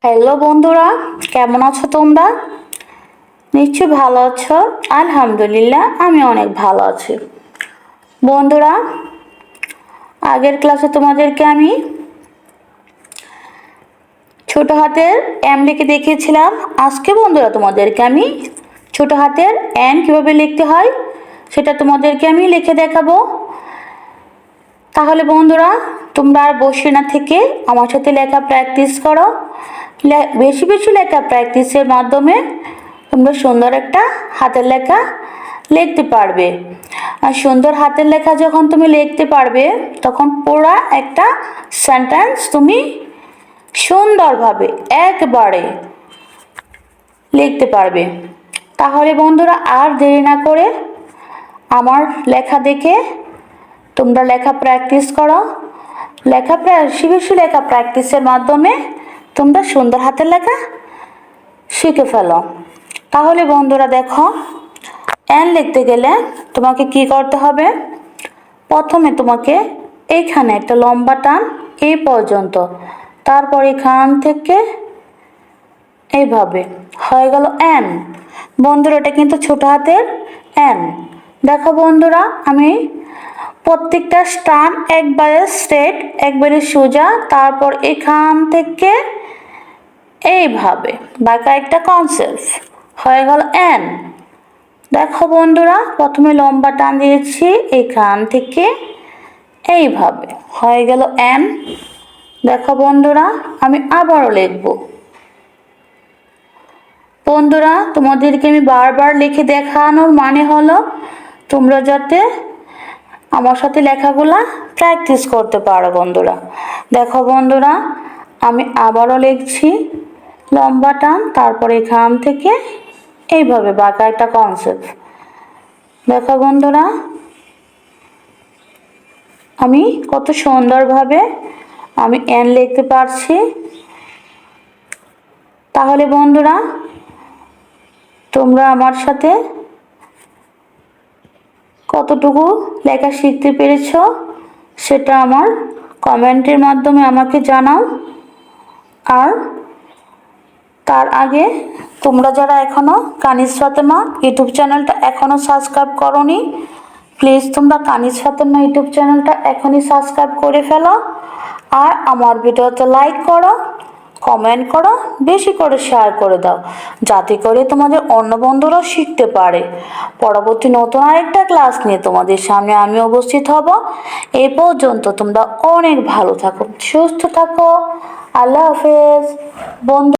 Hello বন্ধুরা, কেমন আছো তোমরা? নিশ্চয়ই ভালো আছো। আলহামদুলিল্লাহ, আমি অনেক ভালো আছি। বন্ধুরা, আগের ক্লাসে তোমাদেরকে আমি ছোট হাতের এম লিখে দেখিয়েছিলাম। আজকে বন্ধুরা তোমাদেরকে আমি ছোট হাতের এন কিভাবে লিখতে হয় সেটা তোমাদেরকে আমি লিখে দেখাবো। তাহলে বন্ধুরা, তোমরা আর বসে না থেকে আমার সাথে লেখা প্র্যাকটিস করো। বেশি বেশি লেখা প্র্যাকটিসের মাধ্যমে তোমরা সুন্দর একটা হাতের লেখা লিখতে পারবে। আর সুন্দর হাতের লেখা যখন তুমি লিখতে পারবে, তখন পুরো একটা সেন্টেন্স তুমি সুন্দরভাবে একবারে লিখতে পারবে। তাহলে বন্ধুরা, আর দেরি না করে আমার লেখা দেখে তোমরা লেখা প্র্যাকটিস করো। বেশি বেশি লেখা প্র্যাকটিসের মাধ্যমে তোমরা সুন্দর হাতের লেখা শিখে ফেলো। তাহলে বন্ধুরা দেখো, এন লিখতে গেলে তোমাকে কি করতে হবে? প্রথমে তোমাকে এইখানে একটা লম্বা টান এই পর্যন্ত, তারপর এখান থেকে এইভাবে হয়ে গেল এন। বন্ধুরা, এটা কিন্তু ছোট হাতের এন। দেখো বন্ধুরা, আমি প্রত্যেকটা স্টান একবারে স্ট্রেট, একবারে সোজা, তারপর এখান থেকে এইভাবে বাঁকা একটা কনসেপ্ট হয়ে গেল এন। দেখো বন্ধুরা, প্রথমে লম্বা টান দিয়েছি এখান থেকে এইভাবে হয়ে গেল এন। দেখো বন্ধুরা, আমি আবারও লিখব। বন্ধুরা, তোমাদেরকে আমি বারবার লিখে দেখানোর মানে হলো তোমরা যাতে আমার সাথে লেখাগুলা প্র্যাকটিস করতে পারো। বন্ধুরা দেখো, বন্ধুরা আমি আবারও লিখছি লম্বা টান, তারপর এখান থেকে এইভাবে বাঁকা একটা কনসেপ্ট। দেখো বন্ধুরা, আমি কত সুন্দরভাবে আমি এন লিখতে পারছি। তাহলে বন্ধুরা, তোমরা আমার সাথে কতটুকু লেখা শিখতে পেরেছো সেটা আমার কমেন্টের মাধ্যমে আমাকে জানাও। আর তার আগে তোমরা যারা এখনো কানিজ ফাতেমা ইউটিউব চ্যানেলটা এখনো সাবস্ক্রাইব করোনি, প্লিজ তোমরা কানিজ ফাতেমা ইউটিউব চ্যানেলটা এখনই সাবস্ক্রাইব করে ফেলো। আর আমার ভিডিওতে লাইক করো, কমেন্ট করো, বেশি করে শেয়ার করে দাও, যাতে করে তোমাদের অন্য বন্ধুরাও শিখতে পারে। পরবর্তী নতুন আরেকটা ক্লাস নিয়ে তোমাদের সামনে আমি উপস্থিত হব। এই পর্যন্ত তোমরা অনেক ভালো থাকো, সুস্থ থাকো। আল্লাহ হাফেজ বন্ধু।